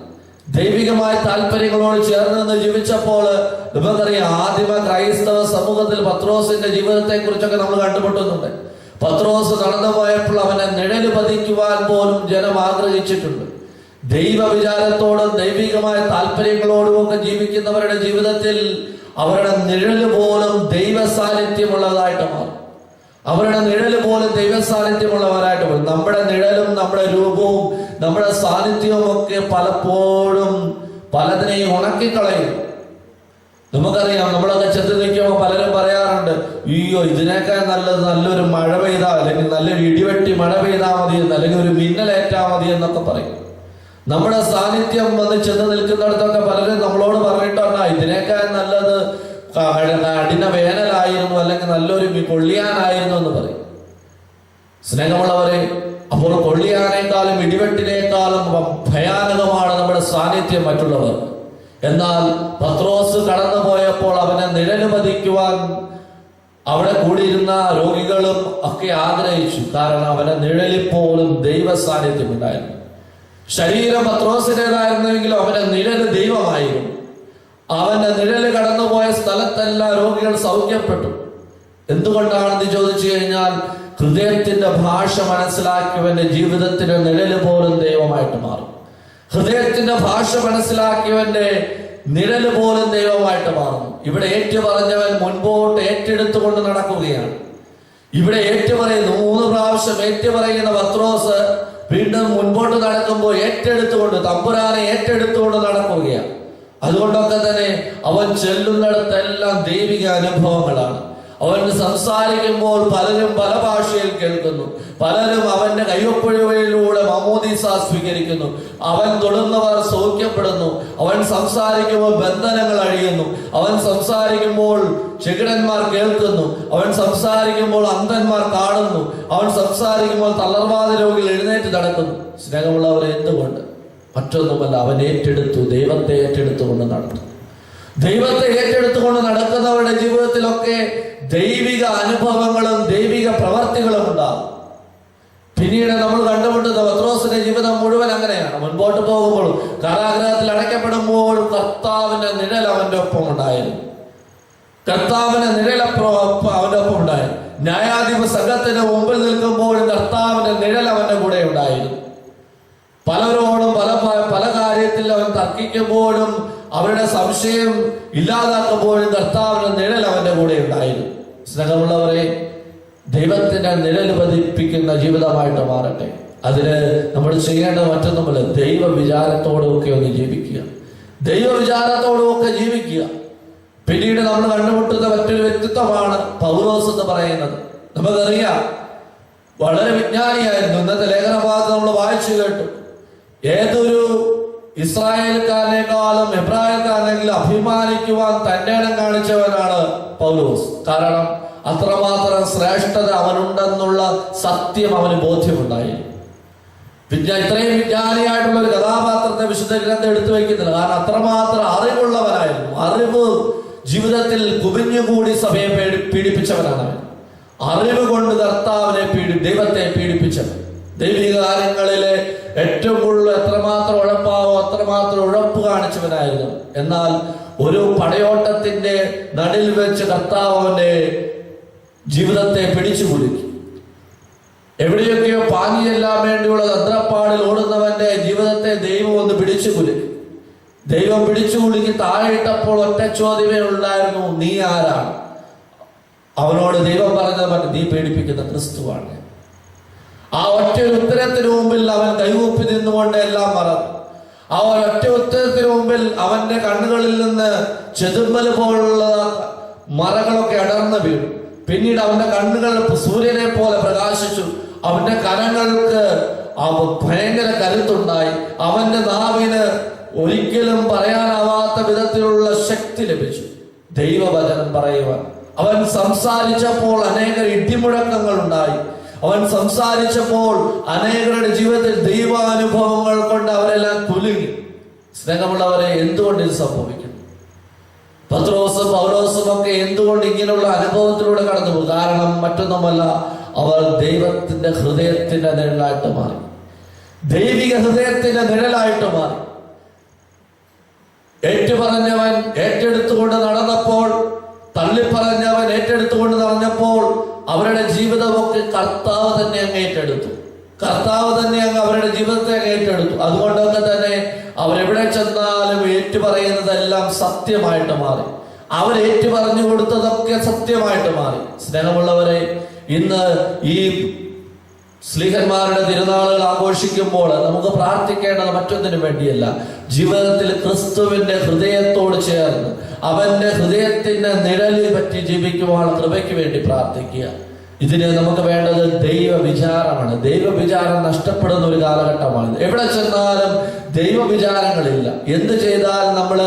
ദൈവികമായ താല്പര്യങ്ങളോട് ചേർന്ന് നിന്ന് ജീവിച്ചപ്പോൾ നമുക്കറിയാം, ആദിമ ക്രൈസ്തവ സമൂഹത്തിൽ പത്രോസിന്റെ ജീവിതത്തെ കുറിച്ചൊക്കെ നമ്മൾ കണ്ടുമുട്ടുന്നുണ്ട്. പത്രോസ് നടന്നു പോയപ്പോൾ അവനെ നിഴല് പതിക്കുവാൻ പോലും ജനം ആഗ്രഹിച്ചിട്ടുണ്ട്. ദൈവ വിചാരത്തോടും ദൈവികമായ താല്പര്യങ്ങളോടും ഒക്കെ ജീവിക്കുന്നവരുടെ ജീവിതത്തിൽ അവരുടെ നിഴല് പോലും ദൈവ സാന്നിധ്യമുള്ളതായിട്ട് മാറും. അവരുടെ നിഴല് പോലും ദൈവ സാന്നിധ്യമുള്ളവരായിട്ട് മാറും. നമ്മുടെ നിഴലും നമ്മുടെ രൂപവും നമ്മുടെ സാന്നിധ്യവും ഒക്കെ പലപ്പോഴും പലതിനെയും ഉണക്കിക്കളയും. നമുക്കറിയാം, നമ്മളൊക്കെ ചെന്ന് നിൽക്കുമ്പോൾ പലരും പറയാറുണ്ട്, അയ്യോ ഇതിനേക്കാൾ നല്ലത് നല്ലൊരു മഴ പെയ്താൽ, അല്ലെങ്കിൽ നല്ലൊരു ഇടിവെട്ടി മഴ പെയ്താൽ മതി, അല്ലെങ്കിൽ ഒരു മിന്നലേറ്റാ മതി എന്നൊക്കെ പറയും. നമ്മുടെ സാന്നിധ്യം വന്ന് ചെന്ന് നിൽക്കുന്നിടത്തൊക്കെ പലരും നമ്മളോട് പറഞ്ഞിട്ടുണ്ട്, ഇതിനേക്കാൾ നല്ലത് കഠിന വേനലായിരുന്നു, അല്ലെങ്കിൽ നല്ലൊരു കൊള്ളിയാനായിരുന്നു എന്ന് പറയും. സ്നേഹമുള്ളവരെ, അപ്പോൾ കൊള്ളിയാനേക്കാളും ഇടിവെട്ടിനേക്കാളും ഭയാനകമാണ് നമ്മുടെ സാന്നിധ്യം മറ്റുള്ളവർ. എന്നാൽ പത്രോസ് കടന്നു പോയപ്പോൾ അവനെ നിഴല് പതിക്കുവാൻ അവിടെ കൂടിയിരുന്ന രോഗികളും ഒക്കെ ആഗ്രഹിച്ചു. കാരണം അവന്റെ നിഴലിൽ പോലും ദൈവ സാന്നിധ്യം ഉണ്ടായിരുന്നു. ശരീരം പത്രോസിൻ്റെതായിരുന്നെങ്കിലും അവന്റെ നിഴല് ദൈവമായിരുന്നു. അവന്റെ നിഴല് കടന്നുപോയ സ്ഥലത്തെല്ലാം രോഗികൾ സൗഖ്യപ്പെട്ടു. എന്തുകൊണ്ടാണെന്ന് ചോദിച്ചു കഴിഞ്ഞാൽ, ഹൃദയത്തിന്റെ ഭാഷ മനസ്സിലാക്കിയവന്റെ ജീവിതത്തിന്റെ നിഴല് പോലും ദൈവമായിട്ട് മാറും. ഹൃദയത്തിന്റെ ഭാഷ മനസ്സിലാക്കിയവന്റെ നിഴല് പോലും ദൈവമായിട്ട് മാറുന്നു. ഇവിടെ ഏറ്റുപറഞ്ഞവൻ മുൻപോട്ട് ഏറ്റെടുത്തുകൊണ്ട് നടക്കുകയാണ്. ഇവിടെ ഏറ്റുപറയുന്നു, 3 പ്രാവശ്യം ഏറ്റുപറയുന്ന പത്രോസ് വീണ്ടും മുൻപോട്ട് നടക്കുമ്പോൾ ഏറ്റെടുത്തുകൊണ്ട്, തമ്പുരാനെ ഏറ്റെടുത്തുകൊണ്ട് നടക്കുകയാണ്. അതുകൊണ്ടൊക്കെ തന്നെ അവൻ ചെല്ലുന്നിടത്തെല്ലാം ദൈവിക അനുഭവങ്ങളാണ്. അവൻ സംസാരിക്കുമ്പോൾ പലരും പല ഭാഷയിൽ കേൾക്കുന്നു. പലരും അവന്റെ കയ്യൊപ്പുഴയിലൂടെ മാമോദീസ സ്വീകരിക്കുന്നു. അവൻ തൊടുന്നവർ സൗഖ്യപ്പെടുന്നു. അവൻ സംസാരിക്കുമ്പോൾ ബന്ധനങ്ങൾ അഴിയുന്നു. അവൻ സംസാരിക്കുമ്പോൾ ചെകിടന്മാർ കേൾക്കുന്നു. അവൻ സംസാരിക്കുമ്പോൾ അന്ധന്മാർ കാണുന്നു. അവൻ സംസാരിക്കുമ്പോൾ തളർവാദ രോഗികൾ എഴുന്നേറ്റ് നടക്കുന്നു. സ്നേഹമുള്ളവരെ, എന്തുകൊണ്ട്? മറ്റൊന്നുമല്ല, അവൻ ഏറ്റെടുത്തു, ദൈവത്തെ ഏറ്റെടുത്തുകൊണ്ട് നടന്നു. ദൈവത്തെ ഏറ്റെടുത്തുകൊണ്ട് നടക്കുന്നവരുടെ ജീവിതത്തിലൊക്കെ ദൈവിക അനുഭവങ്ങളും ദൈവിക പ്രവർത്തികളും ഉണ്ടാകും. പിന്നീട് നമ്മൾ കണ്ടുമുട്ടുന്ന പത്രോസിന്റെ ജീവിതം മുഴുവൻ അങ്ങനെയാണ്. മുൻപോട്ട് പോകുമ്പോഴും കാരാഗൃഹത്തിൽ അടയ്ക്കപ്പെടുമ്പോഴും കർത്താവിന്റെ നിഴൽ അവന്റെ ഒപ്പം ഉണ്ടായിരുന്നു. കർത്താവിന്റെ നിഴൽ അവന്റെ ഒപ്പം ഉണ്ടായിരുന്നു. ന്യായാധിപ സംഘത്തിന് മുമ്പിൽ നിൽക്കുമ്പോഴും കർത്താവിന്റെ നിഴൽ അവന്റെ കൂടെ ഉണ്ടായിരുന്നു. പലരോടും പല കാര്യത്തിൽ അവൻ തർക്കിക്കുമ്പോഴും അവരുടെ സംശയം ഇല്ലാതാക്കുമ്പോഴും കർത്താവിന്റെ നിഴൽ അവന്റെ കൂടെ ഉണ്ടായിരുന്നു. സ്നേഹമുള്ളവരെ, ദൈവത്തിന്റെ നിഴൽ പതിപ്പിക്കുന്ന ജീവിതമായിട്ട് മാറട്ടെ. അതിന് നമ്മൾ ചെയ്യേണ്ടത് മറ്റൊന്നുമല്ല, ദൈവ വിചാരത്തോടുമൊക്കെ ഒന്ന് ജീവിക്കുക. ദൈവ വിചാരത്തോടുമൊക്കെ ജീവിക്കുക. പിന്നീട് നമ്മൾ കണ്ടുമുട്ടുന്ന മറ്റൊരു വ്യക്തിത്വമാണ് പൗലോസ് എന്ന് പറയുന്നത്. നമുക്കറിയാം, വളരെ വിജ്ഞാനിയായിരുന്നു. ഇന്നത്തെ ലേഖനഭാഗത്ത് നമ്മൾ വായിച്ചു കേട്ടു. ഏതൊരു ഇസ്രായേൽക്കാരനേക്കാളും എബ്രായക്കാരനെങ്കിലും അഭിമാനിക്കുവാൻ തന്റെ ഇടം കാണിച്ചവനാണ് പൗലോസ്. കാരണം അത്രമാത്രം ശ്രേഷ്ഠത അവനുണ്ടെന്നുള്ള സത്യം അവന് ബോധ്യമുണ്ടായി. ഇത്രയും വിജ്ഞാനിയായിട്ടുള്ള ഒരു കഥാപാത്രത്തെ വിശുദ്ധ ഗ്രന്ഥം എടുത്തു വയ്ക്കുന്നില്ല. കാരണം അത്രമാത്രം അറിവുള്ളവനായിരുന്നു. അറിവ് ജീവിതത്തിൽ കുവിഞ്ഞുകൂടി സഭയെ പീഡിപ്പിച്ചവനാണ് അവൻ. അറിവ് കൊണ്ട് കർത്താവിനെ ദൈവത്തെ പീഡിപ്പിച്ചവൻ. ദൈവിക കാര്യങ്ങളിലെ ഏറ്റവും കൂടുതൽ എത്രമാത്രം ഉഴപ്പാവോ അത്രമാത്രം ഉഴപ്പ് കാണിച്ചവനായിരുന്നു. എന്നാൽ ഒരു പടയോട്ടത്തിന്റെ നടുവിൽ വെച്ച് കർത്താവ് അവന്റെ ജീവിതത്തെ പിടിച്ചു കുലുക്കി. എവിടെയൊക്കെയോ പാഞ്ഞു ചെല്ലാൻ വേണ്ടിയുള്ള തന്ത്രപ്പാടിൽ ഓടുന്നവന്റെ ജീവിതത്തെ ദൈവം ഒന്ന് പിടിച്ചു കുലുക്കി. ദൈവം പിടിച്ചു കുലുക്കി താഴെയിട്ടപ്പോൾ ഒറ്റ ചോദ്യമേ ഉണ്ടായിരുന്നു, നീ ആരാണ്? അവനോട് ദൈവം പറഞ്ഞത്, നീ പേടിപ്പിക്കുന്ന ക്രിസ്തുവാണ്. ആ ഒറ്റ ഉത്തരത്തിന് മുമ്പിൽ അവൻ കൈകൂപ്പി നിന്നുകൊണ്ട് എല്ലാം മറന്നു. ആ ഒറ്റ ഉത്തരത്തിന് മുമ്പിൽ അവന്റെ കണ്ണുകളിൽ നിന്ന് ചെതുമ്പൽ പോലുള്ള മറകളൊക്കെ അടർന്നു വീണു. പിന്നീട് അവന്റെ കണ്ണുകൾ സൂര്യനെ പോലെ പ്രകാശിച്ചു. അവന്റെ കരങ്ങൾക്ക് ഭയങ്കര കരുത്തുണ്ടായി. അവന്റെ നാവിന് ഒരിക്കലും പറയാനാവാത്ത വിധത്തിലുള്ള ശക്തി ലഭിച്ചു ദൈവവചനം പറയുവാൻ. അവൻ സംസാരിച്ചപ്പോൾ അനേക ഇടിമുഴക്കങ്ങൾ ഉണ്ടായി. അവൻ സംസാരിച്ചപ്പോൾ അനേകരുടെ ജീവിതത്തിൽ ദൈവാനുഭവങ്ങൾ കൊണ്ട് അവരെല്ലാം കുലുങ്ങി. സ്നേഹമുള്ളവരെ, എന്തുകൊണ്ട് ഇത് സംഭവിക്കുന്നു? പത്രോസും പൗലോസും ഒക്കെ എന്തുകൊണ്ട് ഇങ്ങനെയുള്ള അനുഭവത്തിലൂടെ കടന്നുപോകും? കാരണം മറ്റൊന്നുമല്ല, അവർ ദൈവത്തിന്റെ ഹൃദയത്തിന്റെ നിഴലായിട്ട് മാറി. ദൈവിക ഹൃദയത്തിന്റെ നിഴലായിട്ട് മാറി. ഏറ്റുപറഞ്ഞവൻ ഏറ്റെടുത്തുകൊണ്ട് നടന്നപ്പോൾ, തള്ളിപ്പറഞ്ഞവൻ ഏറ്റെടുത്തുകൊണ്ട് നടന്നപ്പോൾ അവരുടെ ജീവിതമൊക്കെ കർത്താവ് തന്നെ അങ്ങ് ഏറ്റെടുത്തു. കർത്താവ് തന്നെ അങ്ങ് അവരുടെ ജീവിതത്തെ അങ്ങ് ഏറ്റെടുത്തു. അതുകൊണ്ടൊക്കെ തന്നെ അവരെവിടെ ചെന്നാലും ഏറ്റുപറയുന്നതെല്ലാം സത്യമായിട്ട് മാറി. അവർ ഏറ്റുപറഞ്ഞു കൊടുത്തതൊക്കെ സത്യമായിട്ട് മാറി. സ്നേഹമുള്ളവരെ, ഇന്ന് ഈ സ്ലീഹന്മാരുടെ തിരുനാളുകൾ ആഘോഷിക്കുമ്പോൾ നമുക്ക് പ്രാർത്ഥിക്കേണ്ടത് മറ്റൊന്നിനു വേണ്ടിയല്ല. ജീവിതത്തിൽ ക്രിസ്തുവിന്റെ ഹൃദയത്തോട് ചേർന്ന് അവന്റെ ഹൃദയത്തിന്റെ നിഴലിൽ പറ്റി ജീവിക്കുവാൻ കൃപയ്ക്ക് വേണ്ടി പ്രാർത്ഥിക്കുക. ഇതിന് നമുക്ക് വേണ്ടത് ദൈവവിചാരമാണ്. ദൈവവിചാരം നഷ്ടപ്പെടുന്ന ഒരു കാലഘട്ടമാണ്. എവിടെ ചെന്നാലും ദൈവവിചാരങ്ങളില്ല. എന്ത് ചെയ്താൽ നമ്മൾ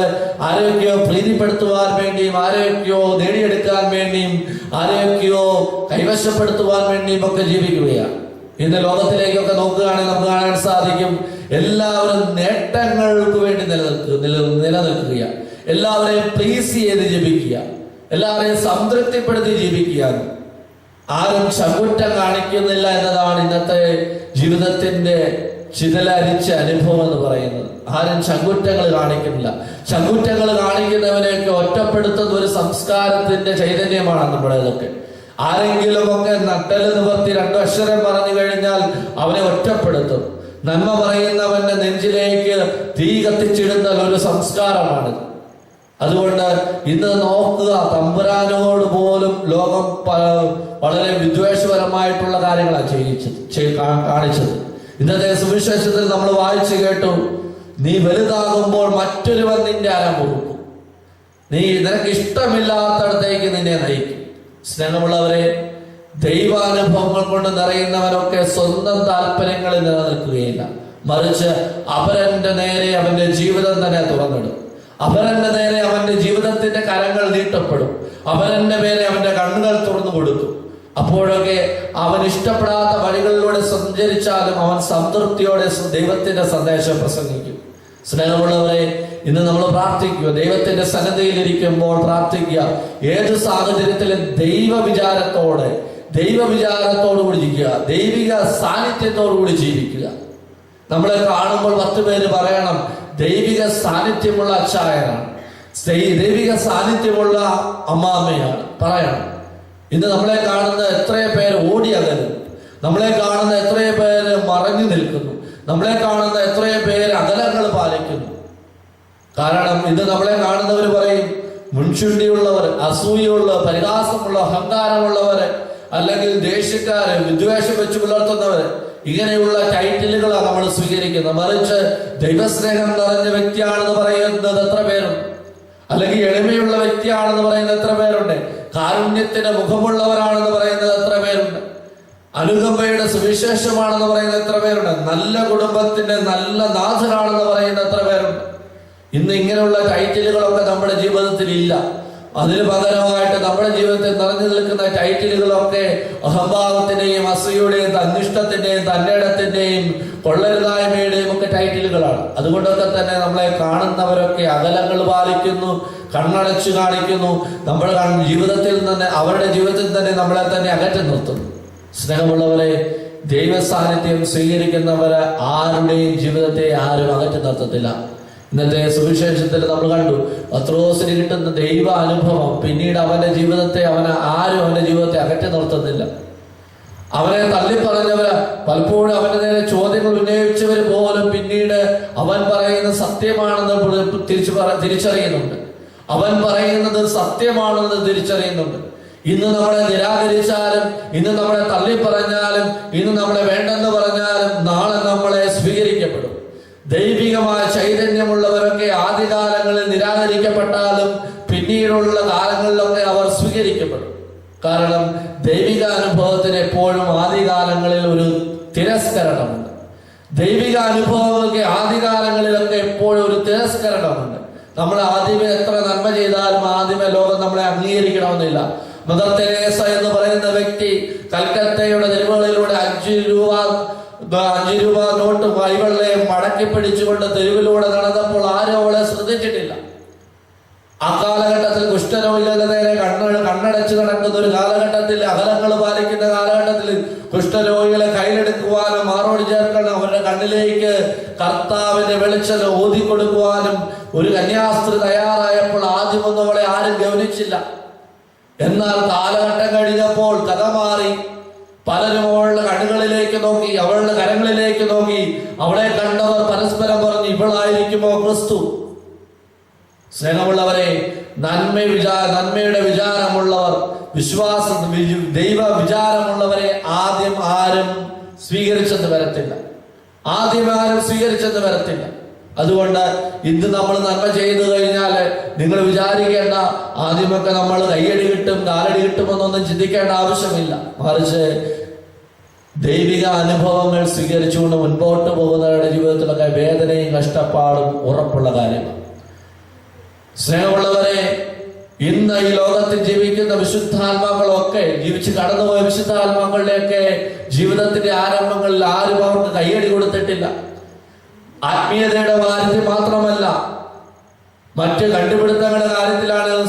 ആരെയൊക്കെയോ പ്രീതിപ്പെടുത്തുവാൻ വേണ്ടിയും ആരെയൊക്കെയോ നേടിയെടുക്കാൻ വേണ്ടിയും ആരെയൊക്കെയോ കൈവശപ്പെടുത്തുവാൻ വേണ്ടിയും ഒക്കെ ജീവിക്കുകയാണ്. ഇന്ന് ലോകത്തിലേക്കൊക്കെ നോക്കുകയാണെങ്കിൽ നമുക്ക് കാണാൻ സാധിക്കും, എല്ലാവരും നേട്ടങ്ങൾക്ക് വേണ്ടി നിലനിൽക്കുക, എല്ലാവരെയും പ്ലീസ് ചെയ്ത് ജീവിക്കുക, എല്ലാവരെയും സംതൃപ്തിപ്പെടുത്തി ജീവിക്കുകയാണ്. ആരും ചങ്കുറ്റം കാണിക്കുന്നില്ല എന്നതാണ് ഇന്നത്തെ ജീവിതത്തിന്റെ ചിതലരിച്ച അനുഭവം എന്ന് പറയുന്നത്. ആരും ചങ്കുറ്റങ്ങൾ കാണിക്കുന്നില്ല. ചങ്കുറ്റങ്ങൾ കാണിക്കുന്നവനെയൊക്കെ ഒറ്റപ്പെടുത്തുന്ന ഒരു സംസ്കാരത്തിന്റെ ചൈതന്യമാണ് നമ്മുടേതൊക്കെ. ആരെങ്കിലും ഒക്കെ നട്ടല് നിവർത്തി 2 അക്ഷരം പറഞ്ഞു കഴിഞ്ഞാൽ അവനെ ഒറ്റപ്പെടുത്തും. നന്മ പറയുന്നവന്റെ നെഞ്ചിലേക്ക് തീ കത്തിച്ചിടുന്ന ഒരു സംസ്കാരമാണ്. അതുകൊണ്ട് ഇന്ന് നോക്കുക, തമ്പുരാനോട് പോലും ലോകം വളരെ വിദ്വേഷപരമായിട്ടുള്ള കാര്യങ്ങളാണ് കാണിച്ചത്. ഇന്നത്തെ സുവിശേഷത്തിൽ നമ്മൾ വായിച്ചു കേട്ടു, നീ വലുതാകുമ്പോൾ മറ്റൊരുവൻ നിന്റെ അര മുറുക്കും, നിനക്ക് ഇഷ്ടമില്ലാത്തടത്തേക്ക് നിന്നെ നയിക്കും. സ്നേഹമുള്ളവരെ, ദൈവാനുഭവങ്ങൾ കൊണ്ട് നിറയുന്നവനൊക്കെ സ്വന്തം താല്പര്യങ്ങളിൽ നിലനിൽക്കുകയില്ല. മറിച്ച് അപരന്റെ നേരെ അവന്റെ ജീവിതം തന്നെ തുറന്നിടും. അപരന്റെ നേരെ അവന്റെ ജീവിതത്തിന്റെ കരങ്ങൾ നീട്ടപ്പെടും. അപരന്റെ മേലെ അവന്റെ കണ്ണുകൾ തുറന്നു കൊടുക്കും. അപ്പോഴൊക്കെ അവൻ ഇഷ്ടപ്പെടാത്ത വഴികളിലൂടെ സഞ്ചരിച്ചാലും അവൻ സംതൃപ്തിയോടെ ദൈവത്തിന്റെ സന്ദേശം പ്രസംഗിക്കും. സ്നേഹമുള്ളവരെ, ഇന്ന് നമ്മൾ പ്രാർത്ഥിക്കുക, ദൈവത്തിന്റെ സന്നദ്ധയിലിരിക്കുമ്പോൾ പ്രാർത്ഥിക്കുക. ഏത് സാഹചര്യത്തിലും ദൈവവിചാരത്തോടുകൂടി ജീവിക്കുക, ദൈവിക സാന്നിധ്യത്തോടുകൂടി ജീവിക്കുക. നമ്മളെ കാണുമ്പോൾ 10 പേര് പറയണം, ദൈവിക സാന്നിധ്യമുള്ള അച്ചായനാണ്, ദൈവിക സാന്നിധ്യമുള്ള അമ്മാമ്മയാണ് പറയണം. ഇന്ന് നമ്മളെ കാണുന്ന എത്രയോ പേര് ഓടി അകലുന്നു, നമ്മളെ കാണുന്ന എത്രയോ പേര് മറഞ്ഞു നിൽക്കുന്നു, നമ്മളെ കാണുന്ന എത്രയോ പേര് അകലങ്ങൾ പാലിക്കുന്നു. കാരണം ഇന്ന് നമ്മളെ കാണുന്നവർ പറയും, മുൻചുണ്ടിയുള്ളവർ, അസൂയുള്ളവർ, പരിഹാസമുള്ള, അഹങ്കാരമുള്ളവർ, അല്ലെങ്കിൽ ദേഷ്യക്കാര്, വിദ്വേഷം വെച്ച് പുലർത്തുന്നവർ, ഇങ്ങനെയുള്ള ടൈറ്റിലുകളാണ് നമ്മൾ സ്വീകരിക്കുന്നത്. മറിച്ച് ദൈവസ്നേഹം നിറഞ്ഞ വ്യക്തിയാണെന്ന് പറയുന്നത് എത്ര പേരുണ്ട്? അല്ലെങ്കിൽ എളിമയുള്ള വ്യക്തിയാണെന്ന് പറയുന്നത് എത്ര പേരുണ്ട്? കാരുണ്യത്തിന് മുഖമുള്ളവരാണെന്ന് പറയുന്നത് എത്ര പേരുണ്ട്? അനുകമ്പയുടെ സുവിശേഷമാണെന്ന് പറയുന്നത് എത്ര പേരുണ്ട്? നല്ല കുടുംബത്തിന്റെ നല്ല നാഥനാണെന്ന് പറയുന്നത് എത്ര പേരുണ്ട്? ഇന്ന് ഇങ്ങനെയുള്ള ടൈറ്റിലുകളൊക്കെ നമ്മുടെ ജീവിതത്തിൽ ഇല്ല. അതിന് പകരമായിട്ട് നമ്മുടെ ജീവിതത്തിൽ നിറഞ്ഞു നിൽക്കുന്ന ടൈറ്റിലുകളൊക്കെ അഹംഭാവത്തിന്റെയും അസൂയയുടെയും തന്നിഷ്ടത്തിന്റെയും തന്നിടത്തിന്റെയും കൊള്ളരുതായ്മയുടെയും ഒക്കെ ടൈറ്റിലുകളാണ്. അതുകൊണ്ടൊക്കെ തന്നെ നമ്മളെ കാണുന്നവരൊക്കെ അകലങ്ങൾ പാലിക്കുന്നു, കണ്ണടച്ചു കാണിക്കുന്നു, നമ്മുടെ ജീവിതത്തിൽ തന്നെ, അവരുടെ ജീവിതത്തിൽ തന്നെ നമ്മളെ തന്നെ അകറ്റി നിർത്തുന്നു. സ്നേഹമുള്ളവരെ, ദൈവ സാന്നിധ്യം സ്വീകരിക്കുന്നവരെ ആരുടെയും ജീവിതത്തെ ആരും അകറ്റി നിർത്തത്തില്ല. ഇന്നത്തെ സുവിശേഷത്തിൽ നമ്മൾ കണ്ടു, പത്രോസിന് കിട്ടുന്ന ദൈവ അനുഭവം പിന്നീട് അവന്റെ ജീവിതത്തെ ആരും അവന്റെ ജീവിതത്തെ അകറ്റി നിർത്തുന്നില്ല. അവനെ തള്ളിപ്പറഞ്ഞവര്, പലപ്പോഴും അവന്റെ നേരെ ചോദ്യങ്ങൾ ഉന്നയിച്ചവർ പോലും പിന്നീട് അവൻ പറയുന്നത് സത്യമാണെന്ന് തിരിച്ചറിയുന്നുണ്ട്. അവൻ പറയുന്നത് സത്യമാണെന്ന് തിരിച്ചറിയുന്നുണ്ട്. ഇന്ന് നമ്മളെ നിരാകരിച്ചാലും, ഇന്ന് നമ്മളെ തള്ളിപ്പറഞ്ഞാലും, ഇന്ന് നമ്മളെ വേണ്ടെന്ന് പറഞ്ഞാലും നാളെ നമ്മളെ സ്വീകരിക്കപ്പെടും. ദൈവികമായ ചൈതന്യമുള്ളവരൊക്കെ ആദ്യകാലങ്ങളിൽ നിരാകരിക്കപ്പെട്ടാലും പിന്നീടുള്ള കാലങ്ങളിലൊക്കെ അവർ സ്വീകരിക്കപ്പെടും. കാരണം ദൈവിക അനുഭവത്തിന് എപ്പോഴും ആദ്യകാലങ്ങളിൽ ഒരു തിരസ്കരണമുണ്ട്. ദൈവിക അനുഭവങ്ങൾക്ക് ആദ്യകാലങ്ങളിലൊക്കെ എപ്പോഴും ഒരു തിരസ്കരണമുണ്ട്. നമ്മൾ ആദ്യമേ എത്ര നന്മ ചെയ്താലും ആദ്യമേ ലോകം നമ്മളെ അംഗീകരിക്കണമെന്നില്ല. മദർ തെരേസ എന്ന് പറയുന്ന വ്യക്തി കൽക്കത്തയുടെ തെരുവുകളിലൂടെ 5 രൂപ നോട്ട് കൈവെള്ളയെ മടക്കി പിടിച്ചുകൊണ്ട് തെരുവിലൂടെ നടന്നപ്പോൾ ആരും അവളെ ശ്രദ്ധിച്ചിട്ടില്ല. ആ കാലഘട്ടത്തിൽ കുഷ്ഠരോഗികളുടെ നേരെ കണ്ണടച്ച് നടക്കുന്ന ഒരു കാലഘട്ടത്തിൽ, അകലങ്ങൾ പാലിക്കുന്ന കാലഘട്ടത്തിൽ കുഷ്ഠരോഗികളെ കയ്യിലെടുക്കുവാനും മാറോട് ചേർക്കണം, അവരുടെ കണ്ണിലേക്ക് കർത്താവിന്റെ വെളിച്ചം ഊതിക്കൊടുക്കുവാനും ഒരു കന്യാസ്ത്രീ തയ്യാറായപ്പോൾ ആദ്യമൊന്നും അവളെ ആരും ഗൗനിച്ചില്ല. എന്നാൽ കാലഘട്ടം കഴിഞ്ഞപ്പോൾ കഥ മാറി. പലരും അവളുടെ കണ്ണുകളിലേക്ക് നോക്കി, അവളുടെ കരങ്ങളിലേക്ക് നോക്കി. അവളെ കണ്ടവർ പരസ്പരം പറഞ്ഞു, ഇവളായിരിക്കുമോ ക്രിസ്തു? സ്നേഹമുള്ളവരെ, നന്മയുടെ വിചാരമുള്ളവർ, ദൈവ വിചാരമുള്ളവരെ ആദ്യം ആരും സ്വീകരിച്ചെന്ന് വരത്തില്ല. അതുകൊണ്ട് ഇന്ന് നമ്മൾ നന്മ ചെയ്തു കഴിഞ്ഞാൽ നിങ്ങൾ വിചാരിക്കേണ്ട, ആദ്യമൊക്കെ നമ്മൾ കയ്യടി കിട്ടും കാലടി കിട്ടുമെന്നൊന്നും ചിന്തിക്കേണ്ട ആവശ്യമില്ല. മറിച്ച് ദൈവിക അനുഭവങ്ങൾ സ്വീകരിച്ചുകൊണ്ട് മുൻപോട്ട് പോകുന്നവരുടെ ജീവിതത്തിലൊക്കെ വേദനയും കഷ്ടപ്പാടും ഉറപ്പുള്ള കാര്യമാണ്. സ്നേഹമുള്ളവരെ, ഇന്ന് ഈ ലോകത്തിൽ ജീവിക്കുന്ന വിശുദ്ധാത്മാക്കളൊക്കെ, ജീവിച്ച് കടന്നുപോയ വിശുദ്ധാത്മാക്കളുടെയൊക്കെ ജീവിതത്തിന്റെ ആരംഭങ്ങളിൽ ആരും അവർക്ക് കയ്യടി കൊടുത്തിട്ടില്ല. ആത്മീയതയുടെ കാര്യത്തിൽ മാത്രമല്ല, മറ്റ് കണ്ടുപിടുത്തങ്ങളുടെ കാര്യത്തിലാണെങ്കിലും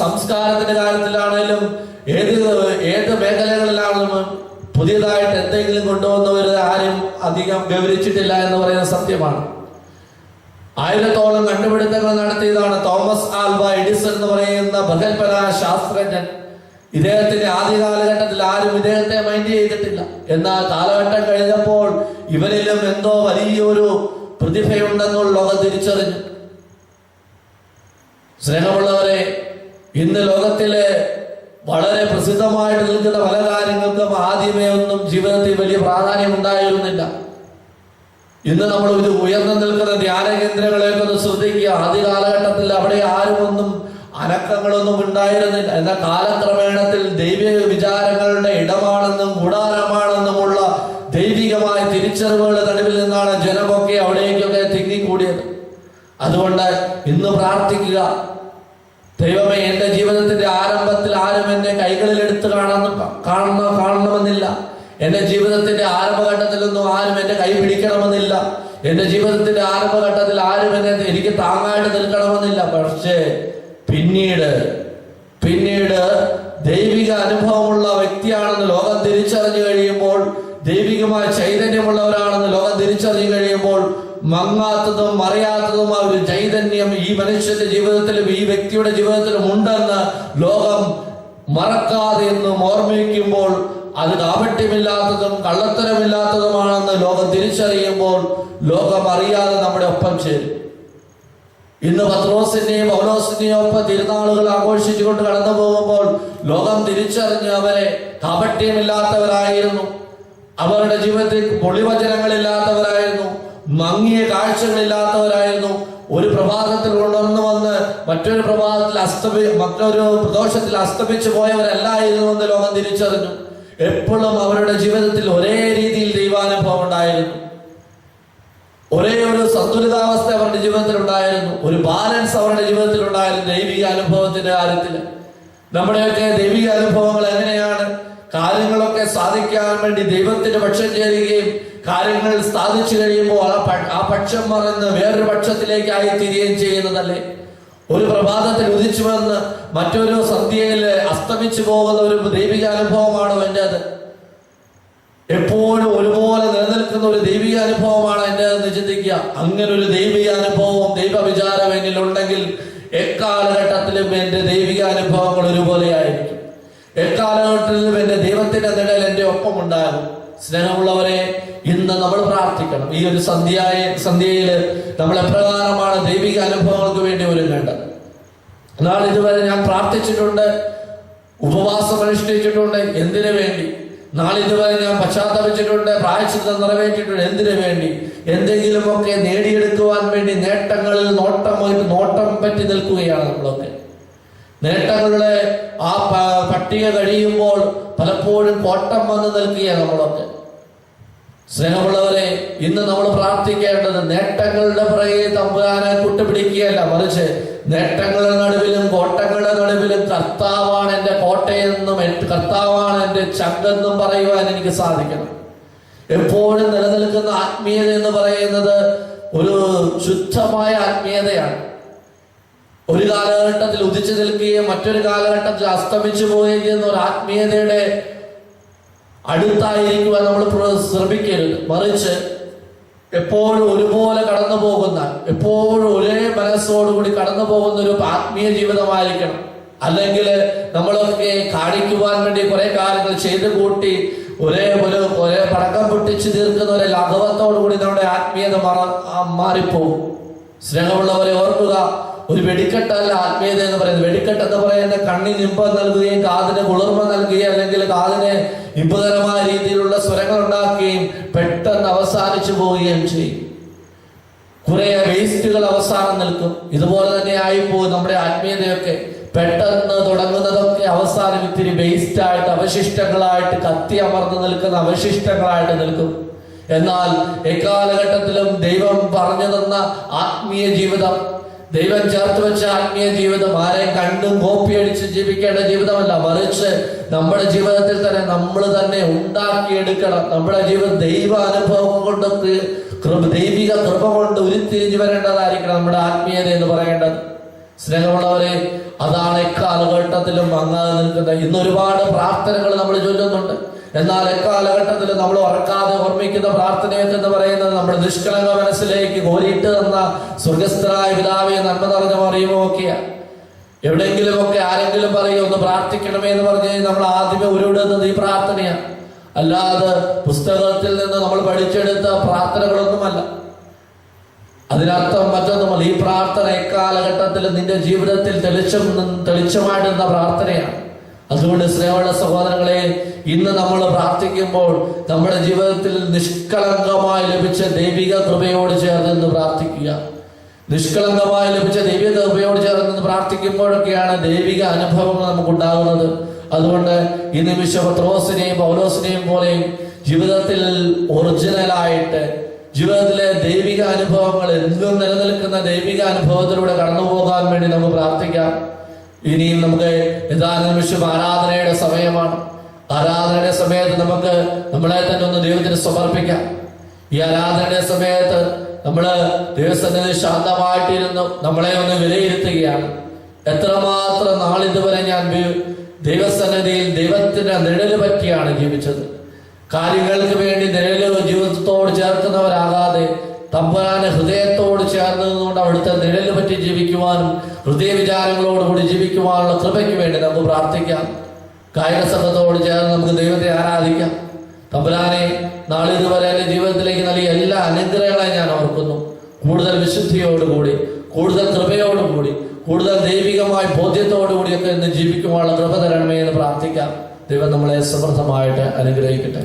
സംസ്കാരത്തിന്റെ കാര്യത്തിലാണെങ്കിലും ഏത് മേഖലകളിലാണെങ്കിലും പുതിയതായിട്ട് എന്തെങ്കിലും കൊണ്ടുവന്നവർ ആരും അധികം ഗൗരവിച്ചിട്ടില്ല എന്ന് പറയുന്ന സത്യമാണ്. 1000-ഓളം കണ്ടുപിടുത്തങ്ങൾ നടത്തിയതാണ് തോമസ് ആൽവ എഡിസൺ എന്ന് പറയുന്ന ബഹൽപനായ ശാസ്ത്രജ്ഞൻ. ഇദ്ദേഹത്തിന്റെ ആദ്യ കാലഘട്ടത്തിൽ ആരും ഇദ്ദേഹത്തെ മൈൻഡ് ചെയ്തിട്ടില്ല. എന്നാൽ കാലഘട്ടം കഴിഞ്ഞപ്പോൾ ഇവരിലും എന്തോ വലിയൊരു പ്രതിഭയുണ്ടെന്നുള്ള ലോകം തിരിച്ചറിഞ്ഞു. സ്നേഹമുള്ളവരെ, ഇന്ന് ലോകത്തിലെ വളരെ പ്രസിദ്ധമായിട്ട് നിൽക്കുന്ന പല കാര്യങ്ങൾക്കും ആദ്യമേ ഒന്നും ജീവിതത്തിൽ വലിയ പ്രാധാന്യം ഉണ്ടായിരുന്നില്ല. ഇന്ന് നമ്മൾ ഇത് ഉയർന്നു നിൽക്കുന്ന ധ്യാന കേന്ദ്രങ്ങളെയൊക്കെ ഒന്ന് ശ്രദ്ധിക്കുക. ആദ്യ കാലഘട്ടത്തിൽ അവിടെ ആരുമൊന്നും അനക്കങ്ങളൊന്നും ഉണ്ടായിരുന്നില്ല. എന്നാൽ കാലക്രമേണത്തിൽ ദൈവിക വിചാരങ്ങളുടെ ഇടമാണെന്നും കൂടാരമാണെന്നുമുള്ള ദൈവികമായ തിരിച്ചറിവുകളുടെ നടുവിൽ നിന്നാണ് ജനമൊക്കെ അവിടേക്കൊക്കെ തിങ്ങിക്കൂടിയത്. അതുകൊണ്ട് ഇന്ന് പ്രാർത്ഥിക്കുക, ദൈവമേ, എന്റെ ജീവിതത്തിന്റെ ആരംഭത്തിൽ ആരും എന്നെ കൈകളിൽ എടുത്ത് കാണണമെന്നില്ല. എന്റെ ജീവിതത്തിന്റെ ആരംഭഘട്ടത്തിലൊന്നും ആരും എന്റെ കൈ പിടിക്കണമെന്നില്ല. എന്റെ ജീവിതത്തിന്റെ ആരംഭഘട്ടത്തിൽ ആരും എനിക്ക് താങ്ങായിട്ട് നിൽക്കണമെന്നില്ല. പക്ഷേ പിന്നീട് ദൈവിക അനുഭവമുള്ള വ്യക്തിയാണെന്ന് ലോകം തിരിച്ചറിഞ്ഞു കഴിയുമ്പോൾ, ദൈവികമായ ചൈതന്യമുള്ളവരാണെന്ന് ലോകം തിരിച്ചറിഞ്ഞു കഴിയുമ്പോൾ, മങ്ങാത്തതും മറിയാത്തതും ആ ഒരു ചൈതന്യം ഈ മനുഷ്യന്റെ ജീവിതത്തിലും ഈ വ്യക്തിയുടെ ജീവിതത്തിലും ഉണ്ടെന്ന് ലോകം മറക്കാതെ എന്നും ഓർമ്മിക്കുമ്പോൾ, അത് കാപട്യമില്ലാത്തതും കള്ളത്തരമില്ലാത്തതുമാണെന്ന് ലോകം തിരിച്ചറിയുമ്പോൾ ലോകം അറിയാതെ നമ്മുടെ ഒപ്പം ചേരും. ഇന്ന് പത്രോസിന്റെയും പൗലോസിന്റെയും ഒപ്പം തിരുനാളുകൾ ആഘോഷിച്ചുകൊണ്ട് കടന്നു പോകുമ്പോൾ ലോകം തിരിച്ചറിഞ്ഞ് അവരെ കാപട്യമില്ലാത്തവരായിരുന്നു, അവരുടെ ജീവിതത്തിൽ പൊളിവചനങ്ങളില്ലാത്തവരായിരുന്നു, മങ്ങിയ കാഴ്ചകളില്ലാത്തവരായിരുന്നു. ഒരു പ്രഭാതത്തിൽ ഉണർന്നു വന്ന് മറ്റൊരു പ്രദോഷത്തിൽ അസ്തമിച്ചു പോയവരല്ലായിരുന്നു എന്ന് ലോകം തിരിച്ചറിഞ്ഞു. എപ്പോഴും അവരുടെ ജീവിതത്തിൽ ഒരേ രീതിയിൽ ദൈവാനുഭവം ഉണ്ടായിരുന്നു. ഒരേ ഒരു സന്തുലിതാവസ്ഥ അവരുടെ ജീവിതത്തിൽ ഉണ്ടായിരുന്നു. ഒരു ബാലൻസ് അവരുടെ ജീവിതത്തിൽ ഉണ്ടായിരുന്നു ദൈവിക അനുഭവത്തിന്റെ കാര്യത്തിൽ. നമ്മുടെയൊക്കെ ദൈവിക അനുഭവങ്ങൾ എങ്ങനെയാണ്? കാര്യങ്ങളൊക്കെ സാധിക്കാൻ വേണ്ടി ദൈവത്തിന്റെ പക്ഷം ചേരുകയും കാര്യങ്ങൾ സാധിച്ചു കഴിയുമ്പോൾ ആ പക്ഷം മറന്ന് വേറൊരു പക്ഷത്തിലേക്കായി തിരിയുകയും ചെയ്യുന്നതല്ലേ? ഒരു പ്രഭാതത്തിൽ ഉദിച്ചു വന്ന് മറ്റൊരു സന്ധ്യയിൽ അസ്തമിച്ചു പോകുന്ന ഒരു ദൈവിക അനുഭവമാണോ എൻ്റെത്? എപ്പോഴും ഒരുപോലെ നിലനിൽക്കുന്ന ഒരു ദൈവിക അനുഭവമാണ് എൻ്റെ എന്ന് ചിന്തിക്കുക. അങ്ങനെ ഒരു ദൈവിക അനുഭവം, ദൈവ വിചാരം എന്നിലുണ്ടെങ്കിൽ എക്കാലഘട്ടത്തിലും എൻ്റെ ദൈവിക അനുഭവങ്ങൾ ഒരുപോലെയായിരിക്കും. എക്കാലഘട്ടത്തിലും എൻ്റെ ദൈവത്തിന്റെ നിഴൽ എൻ്റെ ഒപ്പം ഉണ്ടാകും. സ്നേഹമുള്ളവരെ, ഇന്ന് നമ്മൾ പ്രാർത്ഥിക്കണം. ഈ ഒരു സന്ധ്യയിൽ നമ്മൾ എപ്രകാരമാണ് ദൈവിക അനുഭവങ്ങൾക്ക് വേണ്ടി ഒരുങ്ങേണ്ടത്? നാളിതുവരെ ഞാൻ പ്രാർത്ഥിച്ചിട്ടുണ്ട്, ഉപവാസം അനുഷ്ഠിച്ചിട്ടുണ്ട്. എന്തിനു വേണ്ടി? നാളിതുവരെ ഞാൻ പശ്ചാത്തപിച്ചിട്ടുണ്ട്, പ്രായശ്ചിത്തം നിറവേറ്റിയിട്ടുണ്ട്. എന്തിനു വേണ്ടി? എന്തെങ്കിലുമൊക്കെ നേടിയെടുക്കുവാൻ വേണ്ടി. നേട്ടങ്ങളിൽ നോട്ടം പറ്റി നിൽക്കുകയാണ് നമ്മളൊക്കെ. നേട്ടങ്ങളുടെ ആ പട്ടിക കഴിയുമ്പോൾ പലപ്പോഴും കോട്ടം വന്ന് നിൽക്കുകയാണ് നമ്മളൊക്കെ. സ്നേഹമുള്ളവരെ, ഇന്ന് നമ്മൾ പ്രാർത്ഥിക്കേണ്ടത് നേട്ടങ്ങളുടെ പുറകെ തമ്പുരാനെ കൂട്ടുപിടിക്കുകയല്ല, മറിച്ച് നേട്ടങ്ങളുടെ നടുവിലും കോട്ടങ്ങളുടെ നടുവിലും കർത്താവാണ് എൻ്റെ കോട്ടയെന്നും കർത്താവാണ് എൻ്റെ ചങ്കെന്നും പറയുവാൻ എനിക്ക് സാധിക്കണം. എപ്പോഴും നിലനിൽക്കുന്ന ആത്മീയത എന്ന് പറയുന്നത് ഒരു ശുദ്ധമായ ആത്മീയതയാണ്. ഒരു കാലഘട്ടത്തിൽ ഉദിച്ചു നിൽക്കുകയും മറ്റൊരു കാലഘട്ടത്തിൽ അസ്തമിച്ചു പോവുകയും ചെയ്യുന്ന ഒരു ആത്മീയതയുടെ അടുത്തായിരിക്കുവാൻ നമ്മൾ ശ്രമിക്കരുത്. മറിച്ച് എപ്പോഴും ഒരുപോലെ കടന്നു പോകുന്ന, എപ്പോഴും ഒരേ മനസ്സോടുകൂടി കടന്നു പോകുന്ന ഒരു ആത്മീയ ജീവിതമായിരിക്കണം. അല്ലെങ്കിൽ നമ്മളൊക്കെ കാണിക്കുവാൻ വേണ്ടി കുറെ കാര്യങ്ങൾ ചെയ്തു കൂട്ടി ഒരേ പടക്കം പൊട്ടിച്ച് തീർക്കുന്ന ഒരു ലാഘവത്തോടുകൂടി നമ്മുടെ ആത്മീയത മാറിപ്പോകും. സ്നേഹമുള്ളവരെ ഓർക്കുക, ഒരു വെടിക്കെട്ടല്ല ആത്മീയത എന്ന് പറയുന്നത്. വെടിക്കെട്ട് എന്ന് പറയുന്ന കണ്ണിന് ഇമ്പം നൽകുകയും കാതിന് കുളിർമ നൽകുകയും അല്ലെങ്കിൽ കാതിന് ഇമ്പകരമായ രീതിയിലുള്ള സ്വരങ്ങൾ ഉണ്ടാക്കുകയും പെട്ടെന്ന് അവസാനിച്ചു പോവുകയും ചെയ്യും. കുറെ വേസ്റ്റുകൾ അവസാനം നിൽക്കും. ഇതുപോലെ തന്നെ ആയിപ്പോകും നമ്മുടെ ആത്മീയതയൊക്കെ. പെട്ടെന്ന് തുടങ്ങുന്നതൊക്കെ അവസാനം ഇത്തിരി വേസ്റ്റായിട്ട്, അവശിഷ്ടങ്ങളായിട്ട്, കത്തി അമർന്നു നിൽക്കുന്ന അവശിഷ്ടങ്ങളായിട്ട് നിൽക്കും. എന്നാൽ എക്കാലഘട്ടത്തിലും ദൈവം പറഞ്ഞു തന്ന ആത്മീയ ജീവിതം, ദൈവം ചേർത്ത് വെച്ച ആത്മീയ ജീവിതം ആരെയും കണ്ടും കോപ്പിയടിച്ച് ജീവിക്കേണ്ട ജീവിതമല്ല, മറിച്ച് നമ്മുടെ ജീവിതത്തിൽ തന്നെ നമ്മൾ തന്നെ ഉണ്ടാക്കിയെടുക്കണം. നമ്മുടെ ജീവിതം ദൈവ അനുഭവം കൊണ്ട്, ദൈവിക കൃപ കൊണ്ട് ഉരുത്തിരിഞ്ഞു വരേണ്ടതായിരിക്കണം നമ്മുടെ ആത്മീയത എന്ന് പറയേണ്ടത്. സ്നേഹമുള്ളവരെ, അതാണ് എക്കാലഘട്ടത്തിലും അങ്ങാതെ നിൽക്കുന്നത്. ഇന്ന് ഒരുപാട് പ്രാർത്ഥനകൾ നമ്മൾ ചൊല്ലുന്നുണ്ട്. എന്നാൽ എക്കാലഘട്ടത്തിലും നമ്മൾ ഓർക്കാതെ ഓർമ്മിക്കുന്ന പ്രാർത്ഥനയെന്ന് പറയുന്നത് നമ്മുടെ നിഷ്കളങ്ക മനസ്സിലേക്ക് കോരിയിട്ട് തന്ന സ്വർഗസ്ഥനായ പിതാവേ, നന്മ നിറഞ്ഞ മറിയുമോ ഒക്കെയാണ്. എവിടെയെങ്കിലുമൊക്കെ ആരെങ്കിലും പറയും ഒന്ന് പ്രാർത്ഥിക്കണമേ എന്ന് പറഞ്ഞ് നമ്മൾ ആദ്യമേ ഉരുവിടുന്നത് ഈ പ്രാർത്ഥനയാണ്. അല്ലാതെ പുസ്തകത്തിൽ നിന്ന് നമ്മൾ പഠിച്ചെടുത്ത പ്രാർത്ഥനകളൊന്നുമല്ല. അതിനർത്ഥം മറ്റൊന്നുമല്ല. ഈ പ്രാർത്ഥന എക്കാലഘട്ടത്തിൽ നിന്റെ ജീവിതത്തിൽ തെളിച്ചമായിടുന്ന പ്രാർത്ഥനയാണ്. അതുകൊണ്ട് സ്നേഹമുള്ള സഹോദരങ്ങളെ, ഇന്ന് നമ്മൾ പ്രാർത്ഥിക്കുമ്പോൾ നമ്മുടെ ജീവിതത്തിൽ നിഷ്കളങ്കമായി ലഭിച്ച ദൈവിക കൃപയോട് ചേർന്ന് പ്രാർത്ഥിക്കുക. നിഷ്കളങ്കമായി ലഭിച്ച ദൈവിക കൃപയോട് ചേർന്ന് പ്രാർത്ഥിക്കുമ്പോഴൊക്കെയാണ് ദൈവിക അനുഭവങ്ങൾ നമുക്കുണ്ടാകുന്നത്. അതുകൊണ്ട് ഈ നിമിഷം പത്രോസിനെയും പൗലോസിനെയും പോലെയും ജീവിതത്തിൽ ഒറിജിനലായിട്ട് ജീവിതത്തിലെ ദൈവിക അനുഭവങ്ങൾ എന്നും നിലനിൽക്കുന്ന ദൈവിക അനുഭവത്തിലൂടെ കടന്നു പോകാൻ വേണ്ടി നമുക്ക് പ്രാർത്ഥിക്കാം. ഇനിയും നമുക്ക് ഏതാനും നിമിഷം ആരാധനയുടെ സമയമാണ്. ആരാധനയുടെ സമയത്ത് നമുക്ക് നമ്മളെ തന്നെ ഒന്ന് ദൈവത്തിന് സമർപ്പിക്കാം. ഈ ആരാധനയുടെ സമയത്ത് നമ്മള് ദൈവസന്നിധി ശാന്തമായിട്ടിരുന്നു നമ്മളെ ഒന്ന് വിലയിരുത്തുകയാണ്. എത്രമാത്രം നാളിതുവരെ ഞാൻ ദൈവസന്നിധിയിൽ ദൈവത്തിന്റെ നിഴല് പറ്റിയാണ് ജീവിച്ചത്. കാര്യങ്ങൾക്ക് വേണ്ടി നിഴല് ജീവിതത്തോട് ചേർക്കുന്നവരാകാതെ തമ്പുരാനെ ഹൃദയത്തോട് ചേർന്നതുകൊണ്ട് അവിടുത്തെ നിഴല് പറ്റി ജീവിക്കുവാനും ഹൃദയ വിചാരങ്ങളോടുകൂടി ജീവിക്കുവാനുള്ള കൃപയ്ക്ക് വേണ്ടി നമുക്ക് പ്രാർത്ഥിക്കാം. കായിക സംഘത്തോട് ചേർന്ന് നമുക്ക് ദൈവത്തെ ആരാധിക്കാം. തമ്പുരാനെ, നാളിതുവരെ എൻ്റെ ജീവിതത്തിലേക്ക് നൽകിയ എല്ലാ അനുഗ്രഹങ്ങളെയും ഞാൻ ഓർക്കുന്നു. കൂടുതൽ വിശുദ്ധിയോടുകൂടി, കൂടുതൽ കൃപയോടുകൂടി, കൂടുതൽ ദൈവികമായ ബോധ്യത്തോടുകൂടിയൊക്കെ ഇന്ന് ജീവിക്കുവാനുള്ള കൃപ തരണമേ എന്ന് പ്രാർത്ഥിക്കാം. ദൈവം നമ്മളെ സമൃദ്ധമായിട്ട് അനുഗ്രഹിക്കട്ടെ.